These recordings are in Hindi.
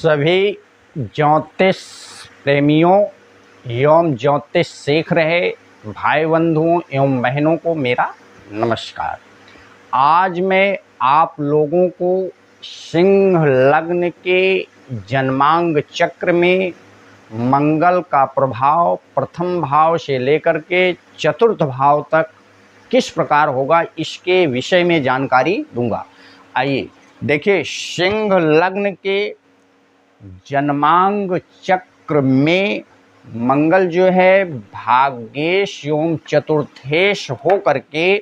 सभी ज्योतिष प्रेमियों एवं ज्योतिष सीख रहे भाई बंधुओं एवं बहनों को मेरा नमस्कार। आज मैं आप लोगों को सिंह लग्न के जन्मांग चक्र में मंगल का प्रभाव प्रथम भाव से लेकर के चतुर्थ भाव तक किस प्रकार होगा इसके विषय में जानकारी दूंगा। आइए देखिए, सिंह लग्न के जन्मांग चक्र में मंगल जो है भाग्येश एवं चतुर्थेश हो करके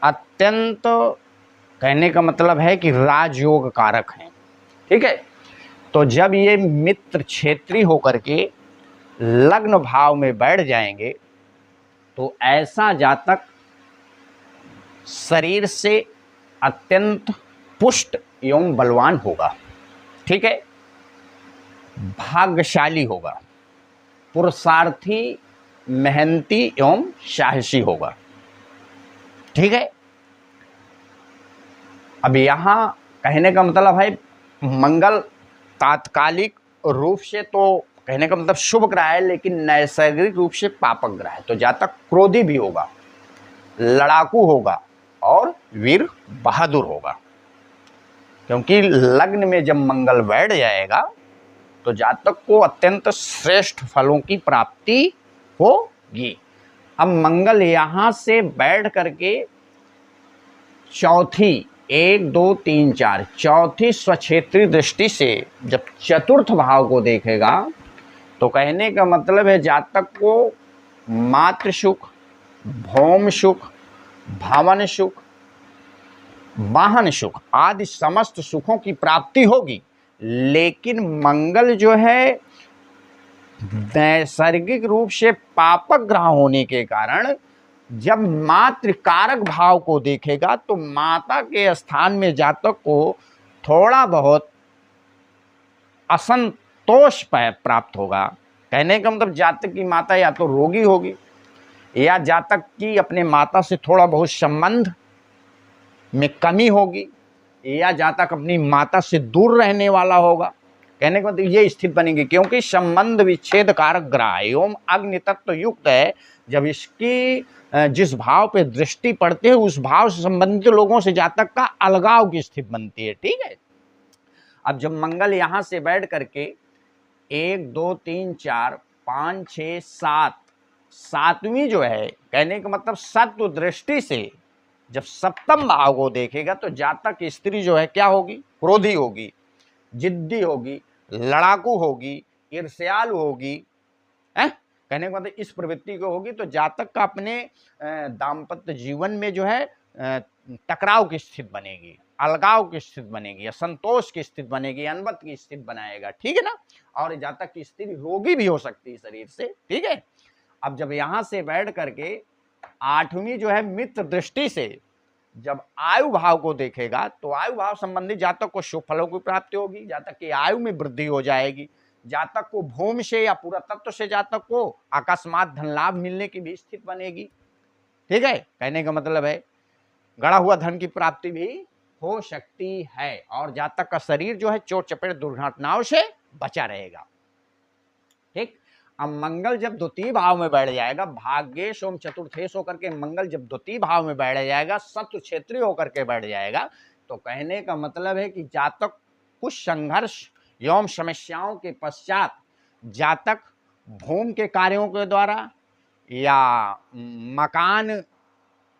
अत्यंत, कहने का मतलब है कि राजयोग कारक हैं। ठीक है, तो जब ये मित्र क्षेत्री होकर के लग्न भाव में बैठ जाएंगे तो ऐसा जातक शरीर से अत्यंत पुष्ट एवं बलवान होगा। ठीक है, भाग्यशाली होगा, पुरुषार्थी, मेहनती एवं साहसी होगा। ठीक है, अब यहाँ कहने का मतलब है मंगल तात्कालिक रूप से तो कहने का मतलब शुभ ग्रह है, लेकिन नैसर्गिक रूप से पापक ग्रह है। तो जातक क्रोधी भी होगा, लड़ाकू होगा और वीर बहादुर होगा, क्योंकि लग्न में जब मंगल बैठ जाएगा तो जातक को अत्यंत श्रेष्ठ फलों की प्राप्ति होगी। अब मंगल यहाँ से बैठ करके चौथी 1 2 3 4 चौथी स्वक्षेत्री दृष्टि से जब चतुर्थ भाव को देखेगा तो कहने का मतलब है जातक को मातृ सुख, भौम सुख, भवन सुख, वाहन सुख आदि समस्त सुखों की प्राप्ति होगी। लेकिन मंगल जो है नैसर्गिक रूप से पापक ग्रह होने के कारण जब मातृकारक भाव को देखेगा तो माता के स्थान में जातक को थोड़ा बहुत असंतोष प्राप्त होगा। कहने का मतलब जातक की माता या तो रोगी होगी या जातक की अपने माता से थोड़ा बहुत संबंध में कमी होगी या जातक अपनी माता से दूर रहने वाला होगा। कहने का मतलब ये स्थिति बनेगी, क्योंकि संबंध विच्छेद कारक ग्रह एवं अग्नि तत्व युक्त है। जब इसकी जिस भाव पे दृष्टि पड़ती है उस भाव से संबंधित लोगों से जातक का अलगाव की स्थिति बनती है। ठीक है, अब जब मंगल यहाँ से बैठ करके 1 2 3 4 5 6 7 सातवीं जो है, कहने का मतलब सत्व दृष्टि से जब सप्तम भाव को देखेगा तो जातक की स्त्री जो है क्या होगी? क्रोधी होगी, जिद्दी होगी, लड़ाकू होगी, ईर्ष्यालु होगी। कहने का मतलब इस प्रवृत्ति को होगी। तो जातक का अपने दाम्पत्य जीवन में जो है टकराव की स्थिति बनेगी, अलगाव की स्थिति बनेगी, असंतोष की स्थिति बनेगी, अनबत की स्थिति बनाएगा। ठीक है ना, और जातक की स्त्री रोगी भी हो सकती है शरीर से। ठीक है, अब जब यहाँ से बैठ करके आठवीं जो है मित्र दृष्टि से जब आयु भाव को देखेगा तो आयु भाव संबंधी जातक को शुभ फलों की प्राप्ति होगी, जातक की आयु में वृद्धि हो जाएगी, जातक को भूमि से या पूरा तत्व से जातक को अकस्मात धन लाभ मिलने की भी स्थिति बनेगी। ठीक है, कहने का मतलब है गड़ा हुआ धन की प्राप्ति भी हो सकती है और जातक का शरीर जो है चोट चपेट दुर्घटनाओं से बचा रहेगा। ठीक, अब मंगल जब द्वितीय भाव में बैठ जाएगा, भाग्येश एवं चतुर्थेश होकर के मंगल जब द्वितीय भाव में बैठ जाएगा, शत्रु क्षेत्रीय होकर के बैठ जाएगा, तो कहने का मतलब है कि जातक कुछ संघर्ष एवं समस्याओं के पश्चात जातक भूमि के कार्यों के द्वारा या मकान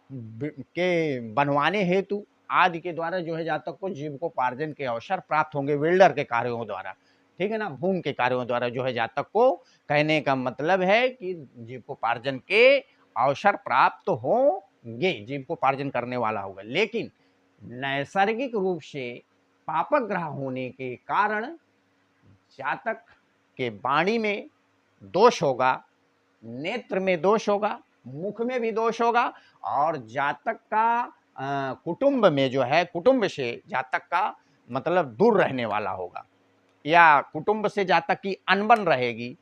के बनवाने हेतु आदि के द्वारा जो है जातक को जीविकोपार्जन के अवसर प्राप्त होंगे, बिल्डर के कार्यों द्वारा। ठीक है ना, भूमि के कार्यों द्वारा जो है जातक को कहने का मतलब है कि जीविकोपार्जन के अवसर प्राप्त होंगे, जीविकोपार्जन करने वाला होगा। लेकिन नैसर्गिक रूप से पापक ग्रह होने के कारण जातक के वाणी में दोष होगा, नेत्र में दोष होगा, मुख में भी दोष होगा और जातक का कुटुंब में जो है कुटुंब से जातक का मतलब दूर रहने वाला होगा या कुटुंब से जातक की अनबन रहेगी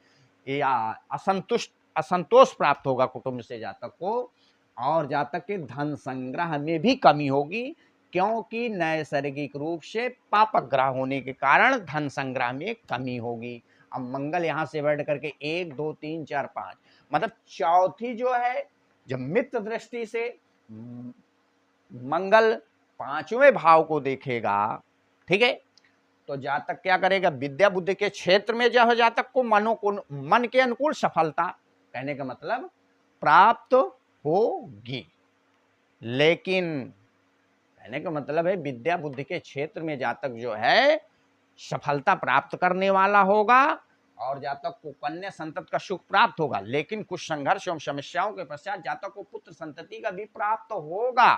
या असंतोष प्राप्त होगा कुटुंब से जातक को, और जातक के धन संग्रह में भी कमी होगी, क्योंकि नैसर्गिक रूप से पापक ग्रह होने के कारण धन संग्रह में कमी होगी। अब मंगल यहां से बढ़ करके 1 2 3 4 5 मतलब चौथी जो है, जब मित्र दृष्टि से मंगल 5वें भाव को देखेगा, ठीक है, तो जातक क्या करेगा, विद्या बुद्धि के क्षेत्र में जो है जातक को मन के अनुकूल सफलता, कहने का मतलब प्राप्त होगी। लेकिन कहने का मतलब है विद्या बुद्धि के क्षेत्र में जातक जो है सफलता प्राप्त करने वाला होगा और जातक को कन्या संतति का सुख प्राप्त होगा। लेकिन कुछ संघर्ष एवं समस्याओं के पश्चात जातक को पुत्र संतति का भी प्राप्त होगा,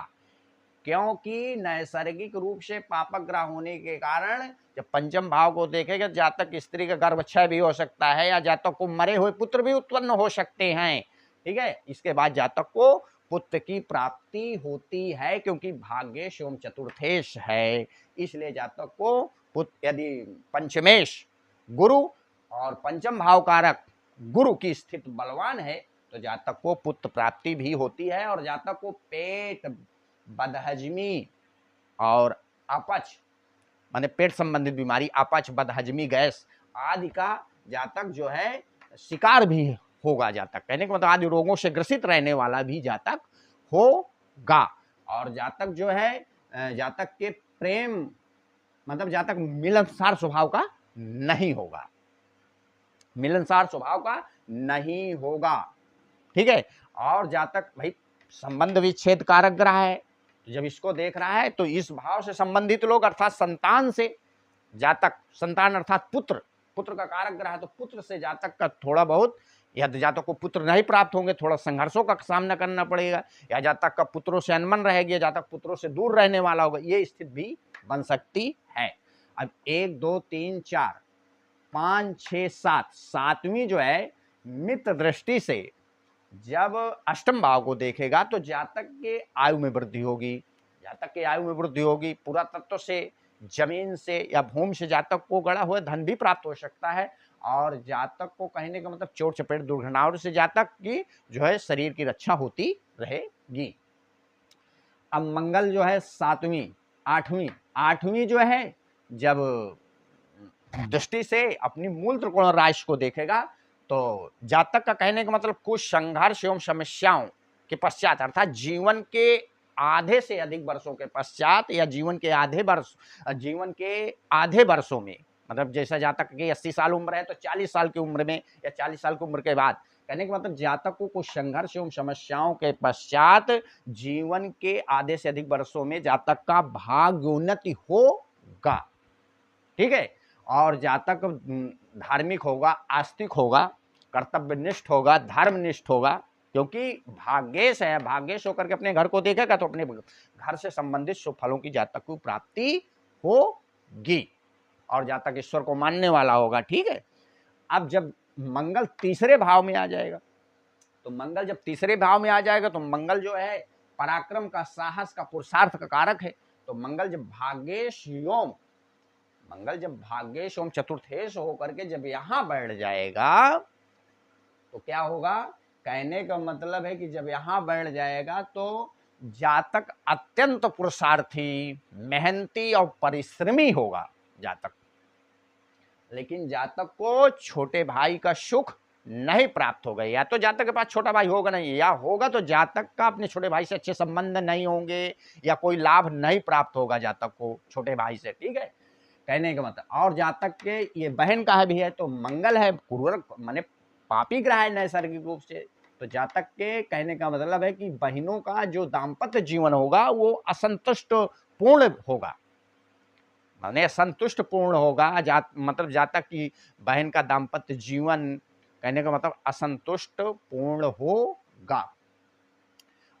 क्योंकि नैसर्गिक रूप से पापक ग्रह होने के कारण जब पंचम भाव को देखेगा जातक स्त्री का गर्भक्षय भी हो सकता है या जातक को मरे हुए पुत्र भी उत्पन्न हो सकते हैं, ठीक है। इसके बाद जातक को पुत्र की प्राप्ति होती है क्योंकि भाग्येश एवं चतुर्थेश है, इसलिए जातक को पुत्र, यदि पंचमेश गुरु और पंचम भाव कारक गुरु की स्थिति बलवान है तो जातक को पुत्र प्राप्ति भी होती है और जातक को पेट, बदहजमी और अपच माने पेट संबंधित बीमारी, अपच, बदहजमी, गैस आदि का जातक जो है शिकार भी होगा। जातक कहने का मतलब आदि रोगों से ग्रसित रहने वाला भी जातक होगा। और जातक जो है, जातक के प्रेम मतलब जातक मिलनसार स्वभाव का नहीं होगा, मिलनसार स्वभाव का नहीं होगा, ठीक है। और जातक भाई संबंध विच्छेद कारक ग्रह है, जब इसको देख रहा है तो इस भाव से संबंधित लोग अर्थात संतान से जातक, संतान अर्थात पुत्र, पुत्र का कारक ग्रह है तो पुत्र से जातक का थोड़ा बहुत, या तो जातक को पुत्र नहीं प्राप्त होंगे, थोड़ा संघर्षों का सामना करना पड़ेगा, या जातक का पुत्रों से अनबन रहेगी, जातक पुत्रों से दूर रहने वाला होगा, ये स्थिति भी बन सकती है। अब 1 2 3 4 5 6 7 सातवीं जो है मित्र दृष्टि से जब अष्टम भाव को देखेगा तो जातक के आयु में वृद्धि होगी, जातक के आयु में वृद्धि होगी, पुरातत्व से, जमीन से या भूमि से जातक को गड़ा हुआ धन भी प्राप्त हो सकता है। और जातक को कहने का मतलब चोट चपेट दुर्घटनाओं से जातक की जो है शरीर की रक्षा होती रहेगी। अब मंगल जो है सातवीं, आठवीं जो है जब दृष्टि से अपनी मूल त्रिकोण राशि को देखेगा तो जातक का कहने का मतलब कुछ संघर्ष एवं समस्याओं के पश्चात अर्थात जीवन के आधे से अधिक वर्षों के पश्चात या जीवन के आधे वर्षों में, मतलब जैसा जातक की 80 साल उम्र है तो 40 साल की उम्र में या 40 साल की उम्र के बाद, कहने का मतलब जातक को कुछ संघर्ष एवं समस्याओं के पश्चात जीवन के आधे से अधिक वर्षों में जातक का भाग्योन्नति होगा, ठीक है। और जातक धार्मिक होगा, आस्तिक होगा, कर्तव्यनिष्ठ होगा, धर्मनिष्ठ होगा, क्योंकि भाग्येश है, भाग्येश होकर के अपने घर को देखेगा तो अपने घर से संबंधित शुभ फलों की जातक को प्राप्ति होगी और जातक ईश्वर को मानने वाला होगा, ठीक है। अब जब मंगल तीसरे भाव में आ जाएगा तो मंगल जब तीसरे भाव में आ जाएगा तो मंगल जो है पराक्रम का, साहस का, पुरुषार्थ का कारक है। तो मंगल जब भाग्येश ओम चतुर्थेश होकर के जब यहां बैठ जाएगा तो क्या होगा, कहने का मतलब है कि जब यहां बैठ जाएगा तो जातक अत्यंत पुरुषार्थी, मेहनती और परिश्रमी होगा जातक। लेकिन जातक को छोटे भाई का सुख नहीं प्राप्त होगा, या तो जातक के पास छोटा भाई होगा नहीं, या होगा तो जातक का अपने छोटे भाई से अच्छे संबंध नहीं होंगे या कोई लाभ नहीं प्राप्त होगा जातक को छोटे भाई से, ठीक है, कहने का मतलब। और जातक के ये बहन का भी है तो मंगल है क्रूर माने पापी ग्रह है नैसर्गिक रूप से, तो जातक के कहने का मतलब है कि बहनों का जो दाम्पत्य जीवन होगा वो असंतुष्ट पूर्ण होगा, माने संतुष्ट पूर्ण होगा, मतलब जातक की बहन का दाम्पत्य जीवन कहने का मतलब असंतुष्ट पूर्ण होगा।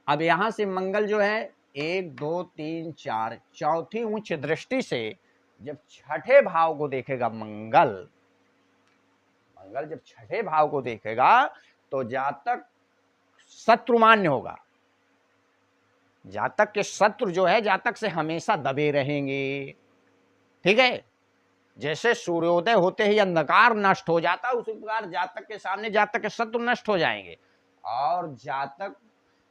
अब यहां से मंगल जो है 1 2 3 4 चौथी उच्च दृष्टि से जब छठे भाव को देखेगा मंगल जब छठे भाव को देखेगा तो जातक शत्रुमान्य होगा, जातक के शत्रु जो है जातक से हमेशा दबे रहेंगे, ठीक है। जैसे सूर्योदय होते ही अंधकार नष्ट हो जाता है उसी प्रकार जातक के सामने जातक के शत्रु नष्ट हो जाएंगे और जातक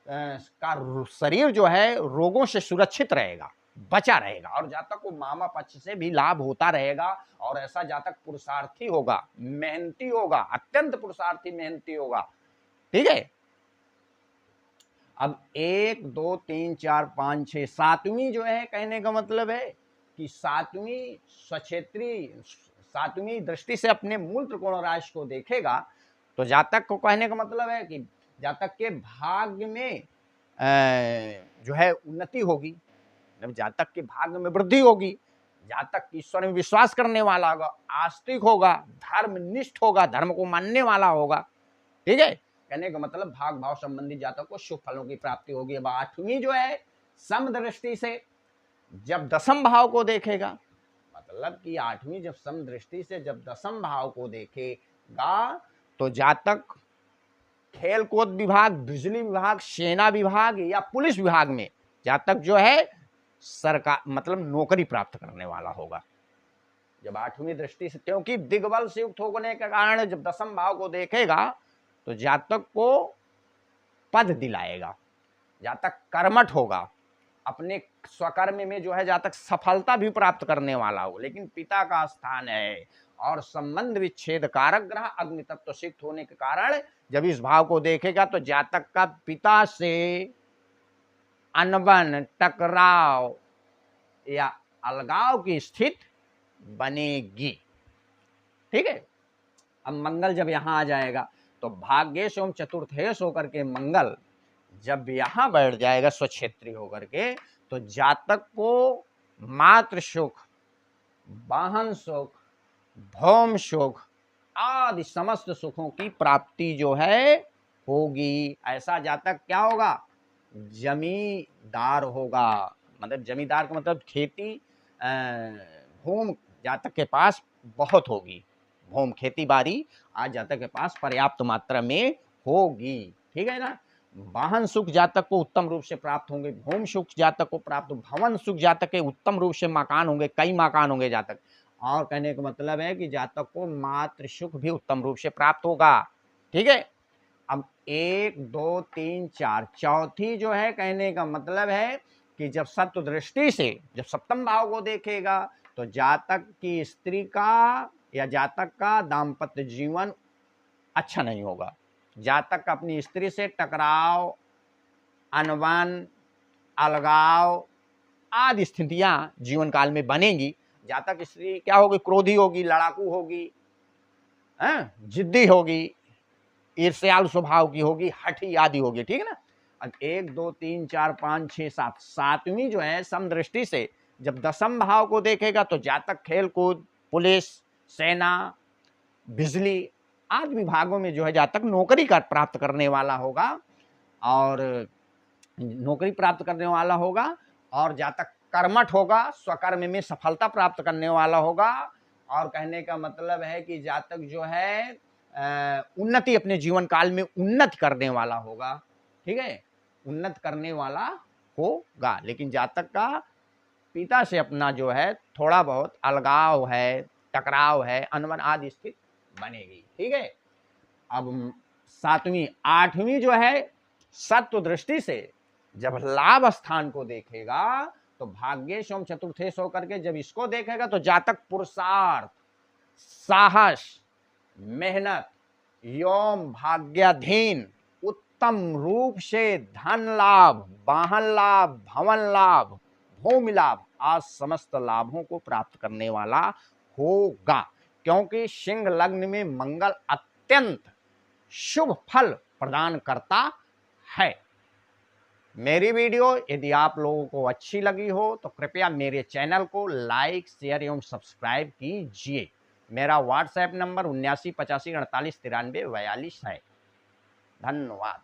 का शरीर जो है रोगों से सुरक्षित रहेगा, बचा रहेगा और जातक को मामा पक्ष से भी लाभ होता रहेगा। और ऐसा जातक पुरुषार्थी होगा, मेहनती होगा, अत्यंत पुरुषार्थी मेहनती होगा। ठीक है। अब 1 2 3 4 5 6 सातवीं जो है, कहने का मतलब है कि सातवीं स्वक्षेत्री, सातवीं दृष्टि से अपने मूल त्रिकोण राशि को देखेगा तो जातक को कहने का मतलब है कि जातक के भाग्य में जो है उन्नति होगी, जातक के भाग्य में वृद्धि होगी, जातक ईश्वर में विश्वास करने वाला होगा, आस्तिक होगा, धर्मनिष्ठ होगा, धर्म को मानने वाला होगा। ठीक है। कहने का मतलब भाग भाव संबंधी जातक को शुभ फलों की प्राप्ति होगी। अब 8वीं जो है समदृष्टि से जब दशम भाव को देखेगा, मतलब कि 8वीं जब समदृष्टि से जब दशम भाव को देखेगा तो जातक खेल कूद विभाग, बिजली विभाग, सेना विभाग या पुलिस विभाग में जातक जो है सरकार मतलब नौकरी प्राप्त करने वाला होगा जब 8वीं दृष्टि से, क्योंकि दिग्बल से युक्त होने के कारण जब दशम भाव को देखेगा तो जातक को पद दिलाएगा, जातक कर्मठ होगा, अपने स्वकर्म में जो है जातक सफलता भी प्राप्त करने वाला हो। लेकिन पिता का स्थान है और संबंध विच्छेद कारक ग्रह अग्नि तत्व सिक्त होने के कारण जब इस भाव को देखेगा तो जातक का पिता से अनबन, टकराव या अलगाव की स्थिति बनेगी। ठीक है। अब मंगल जब यहां आ जाएगा तो भाग्येश एवं चतुर्थेश होकर के मंगल जब यहां बैठ जाएगा स्वक्षेत्री होकर के तो जातक को मातृ सुख, वाहन सुख, भौम सुख आदि समस्त सुखों की प्राप्ति जो है होगी। ऐसा जातक क्या होगा? जमींदार होगा। मतलब जमींदार का मतलब खेती, भूमि जातक के पास बहुत होगी, भूमि खेती बाड़ी आज जातक के पास पर्याप्त मात्रा में होगी। ठीक है ना। वाहन सुख जातक को उत्तम रूप से प्राप्त होंगे, भूमि सुख जातक को प्राप्त, भवन सुख जातक के उत्तम रूप से मकान होंगे, कई मकान होंगे जातक। और कहने का मतलब है कि जातक को मातृ सुख भी उत्तम रूप से प्राप्त होगा। ठीक है। अब 1 2 3 4 चौथी जो है, कहने का मतलब है कि जब सत्व दृष्टि से जब सप्तम भाव को देखेगा तो जातक की स्त्री का या जातक का दाम्पत्य जीवन अच्छा नहीं होगा, जातक अपनी स्त्री से टकराव, अनबन, अलगाव आदि स्थितियां जीवन काल में बनेंगी। जातक स्त्री क्या होगी? क्रोधी होगी, लड़ाकू होगी, जिद्दी होगी, ईर्ष्यालु स्वभाव की होगी, हठी आदि होगी। ठीक है ना। अब 1 2 3 4 5 6 7 सातवीं जो है समदृष्टि से जब दशम भाव को देखेगा तो जातक खेल कूद, पुलिस, सेना, बिजली आदि विभागों में जो है जातक नौकरी का प्राप्त करने वाला होगा और नौकरी प्राप्त करने वाला होगा और जातक कर्मठ होगा, स्वकर्म में सफलता प्राप्त करने वाला होगा। और कहने का मतलब है कि जातक जो है उन्नति, अपने जीवन काल में उन्नति करने वाला होगा। ठीक है। उन्नत करने वाला होगा। लेकिन जातक का पिता से अपना जो है थोड़ा बहुत अलगाव है, टकराव है, अनबन आदि स्थिति बनेगी। ठीक है। अब सातवीं, आठवीं जो है सत्व दृष्टि से जब लाभ स्थान को देखेगा तो भाग्येश एवं चतुर्थेश होकर के जब इसको देखेगा तो जातक पुरुषार्थ, साहस, मेहनत एवं भाग्याधीन उत्तम रूप से धन लाभ, वाहन लाभ, भवन लाभ, भूमि लाभ आज समस्त लाभों को प्राप्त करने वाला होगा। क्योंकि सिंह लग्न में मंगल अत्यंत शुभ फल प्रदान करता है। मेरी वीडियो यदि आप लोगों को अच्छी लगी हो तो कृपया मेरे चैनल को लाइक, शेयर एवं सब्सक्राइब कीजिए। मेरा व्हाट्सएप नंबर 79 85 48 93 42 है। धन्यवाद।